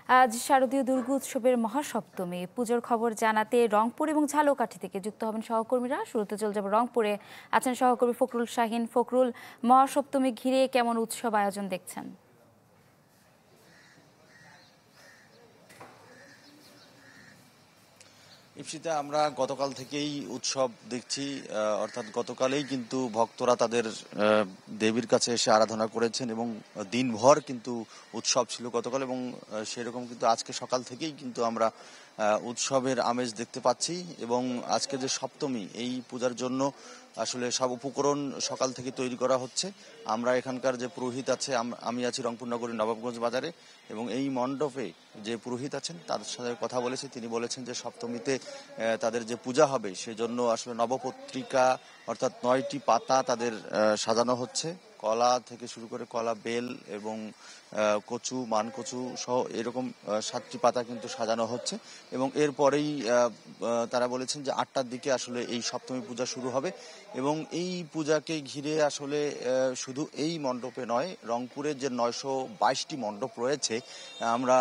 আজ শারদীয় দুর্গোৎসবের মহাসপ্তমী পুজোর খবর জানাতে রংপুর এবং ঝালকাঠি থেকে যুক্ত হবেন সহকর্মীরা। শুরুতে চলে যাব রংপুরে, আছেন সহকর্মী ফখরুল শাহিন। ফখরুল, মহাসপ্তমী ঘিরে কেমন উৎসব আয়োজন দেখছেন? ইপসিতে আমরা গতকাল থেকেই উৎসব দেখছি, অর্থাৎ গতকালেই কিন্তু ভক্তরা তাদের দেবীর কাছে এসে আরাধনা করেছেন এবং দিনভর কিন্তু উৎসব ছিল গতকাল, এবং সেরকম কিন্তু আজকে সকাল থেকেই কিন্তু আমরা উৎসবের আমেজ দেখতে পাচ্ছি। এবং আজকে যে সপ্তমী, এই পূজার জন্য আসলে সব উপকরণ সকাল থেকে তৈরি করা হচ্ছে। আমরা এখানকার যে পুরোহিত আছে, আমি আছি রংপুর নগরীর নবাবগঞ্জ বাজারে, এবং এই মণ্ডপে যে পুরোহিত আছেন তাদের সাথে কথা বলেছি। তিনি বলেছেন যে সপ্তমীতে তাদের যে পূজা হবে সেজন্য আসলে নবপত্রিকা অর্থাৎ 9টি পাতা তাদের সাজানো হচ্ছে। কলা থেকে শুরু করে কলা, বেল এবং কচু, মানকচু সহ এরকম 7টি পাতা কিন্তু সাজানো হচ্ছে। এবং এরপরেই তারা বলেছেন যে 8টার দিকে আসলে এই সপ্তমী পূজা শুরু হবে। এবং এই পূজাকে ঘিরে আসলে শুধু এই মণ্ডপে নয়, রংপুরের যে 922টি মণ্ডপ রয়েছে, আমরা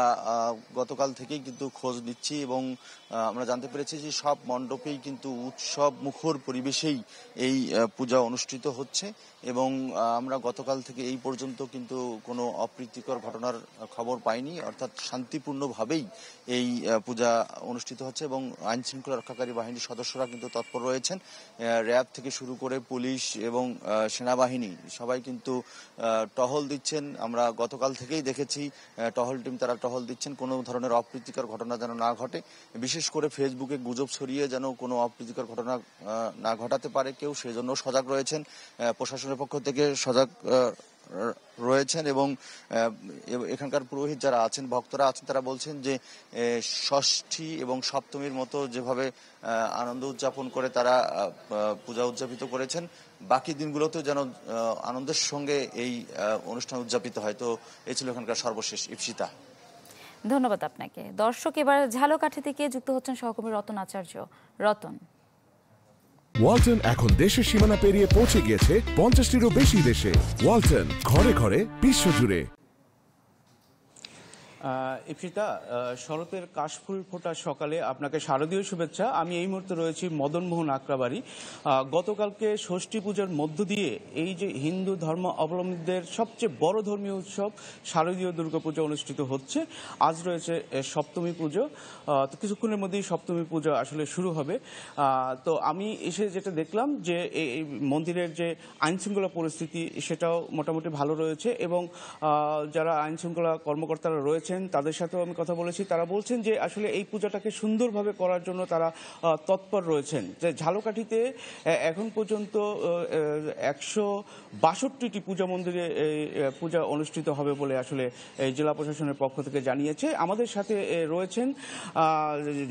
গতকাল থেকেই কিন্তু খোঁজ নিচ্ছি এবং আমরা জানতে পেরেছি যে সব মণ্ডপেই কিন্তু উৎসব মুখর পরিবেশেই এই পূজা অনুষ্ঠিত হচ্ছে। এবং আমরা গতকাল থেকে এই পর্যন্ত কিন্তু কোনো অপ্রীতিকর ঘটনার খবর পাইনি, অর্থাৎ শান্তিপূর্ণভাবেই এই পূজা অনুষ্ঠিত হচ্ছে। এবং আইন শৃঙ্খলা রক্ষাকারী বাহিনীর সদস্যরা কিন্তু তৎপর রয়েছেন। র্যাব থেকে শুরু করে পুলিশ এবং সেনাবাহিনী সবাই কিন্তু টহল দিচ্ছেন। আমরা গতকাল থেকেই দেখেছি টহল টিম তারা টহল দিচ্ছেন, কোনো ধরনের অপ্রীতিকর ঘটনা যেন না ঘটে। বিশেষ করে ফেসবুকে গুজব ছড়িয়ে যেন কোনো অপ্রীতিকর ঘটনা না ঘটাতে পারে কেউ, সেজন্য সজাগ রয়েছেন। প্রশাসনের পক্ষ থেকে সজাগ রয়েছেন। এবং এখানকার পুরোহিত যারা আছেন, ভক্তরা আছেন, তারা বলছেন যে ষষ্ঠী এবং সপ্তমীর মতো যেভাবে আনন্দ উদযাপন করে তারা পূজা উদযাপিত করেছেন, বাকি দিনগুলোতেও যেন আনন্দের সঙ্গে এই অনুষ্ঠান উদযাপিত হয়। তো এই ছিল এখানকার সর্বশেষ। ইপসিতা, ধন্যবাদ আপনাকে। দর্শক, এবার ঝালকাঠি থেকে যুক্ত হচ্ছেন সহকর্মী রতন আচার্য। রতন, ওয়ালটন এখন দেশের সীমানা পেরিয়ে পৌঁছে গিয়েছে 50টিরও বেশি দেশে। ওয়ালটন, ঘরে ঘরে বিশ্বজুড়ে। ইপসিতা, শরতের কাশফুল ফোটা সকালে আপনাকে শারদীয় শুভেচ্ছা। আমি এই মুহূর্তে রয়েছি মদনমোহন আক্রাবাড়ি। গতকালকে ষষ্ঠী পূজার মধ্য দিয়ে এই যে হিন্দু ধর্ম অবলম্বীদের সবচেয়ে বড় ধর্মীয় উৎসব শারদীয় দুর্গাপূজা অনুষ্ঠিত হচ্ছে। আজ রয়েছে সপ্তমী পুজো, তো কিছুক্ষণের মধ্যেই সপ্তমী পুজো আসলে শুরু হবে। তো আমি এসে যেটা দেখলাম যে এই মন্দিরের যে আইনশৃঙ্খলা পরিস্থিতি সেটাও মোটামুটি ভালো রয়েছে, এবং যারা আইনশৃঙ্খলা কর্মকর্তারা রয়েছেন তাদের সাথেও আমি কথা বলেছি। তারা বলছেন যে আসলে এই পূজাটাকে সুন্দরভাবে করার জন্য তারা তৎপর রয়েছেন। যে ঝালকাঠিতে এখন পর্যন্ত 162টি পূজা মন্দিরে পূজা অনুষ্ঠিত হবে বলে আসলে জেলা প্রশাসনের পক্ষ থেকে জানিয়েছে। আমাদের সাথে রয়েছেন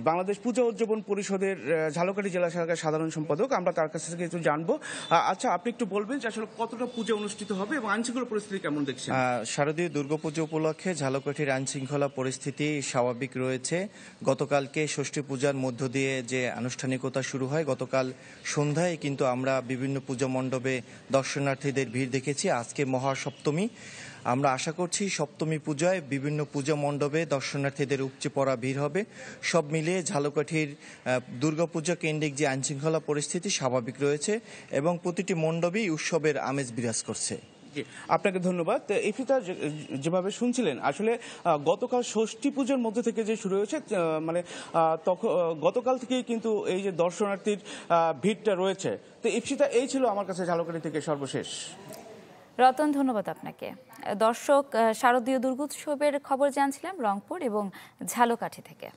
বাংলাদেশ পূজা উদযাপন পরিষদের ঝালকাঠি জেলা শাখার সাধারণ সম্পাদক। আমরা তার কাছ থেকে একটু জানবো। আচ্ছা, আপনি একটু বলবেন যে আসলে কতটা পূজা অনুষ্ঠিত হবে এবং আইনশৃঙ্খলা পরিস্থিতি কেমন দেখছেন? শারদীয় দুর্গাপুজো উপলক্ষে ঝালকাঠির আইনশৃঙ্খলা পরিস্থিতি স্বাভাবিক রয়েছে। গতকালকে ষষ্ঠী পূজার মধ্য দিয়ে যে আনুষ্ঠানিকতা শুরু হয়, গতকাল সন্ধ্যায় কিন্তু আমরা বিভিন্ন পূজা মণ্ডপে দর্শনার্থীদের ভিড় দেখেছি। আজকে মহাসপ্তমী, আমরা আশা করছি সপ্তমী পূজায় বিভিন্ন পূজা মণ্ডপে দর্শনার্থীদের উপচে পড়া ভিড় হবে। সব মিলিয়ে ঝালকাঠির দুর্গাপূজা কেন্দ্রিক যে আইনশৃঙ্খলা পরিস্থিতি স্বাভাবিক রয়েছে এবং প্রতিটি মণ্ডপেই উৎসবের আমেজ বিরাজ করছে। আপনাকে ধন্যবাদ। ইফিতা, যেভাবে শুনছিলেন আসলে গতকাল ষষ্ঠী পূজার মধ্যে থেকে যে শুরু হয়েছে, মানে তখন গতকাল থেকেই কিন্তু এই যে দর্শনার্থীর ভিড়টা রয়েছে। তো ইফিতা, এই ছিল আমার কাছে ঝালকাঠি থেকে সর্বশেষ। রতন, ধন্যবাদ আপনাকে। দর্শক, শারদীয় দুর্গোৎসবের খবর জানছিলাম রংপুর এবং ঝালকাঠি থেকে।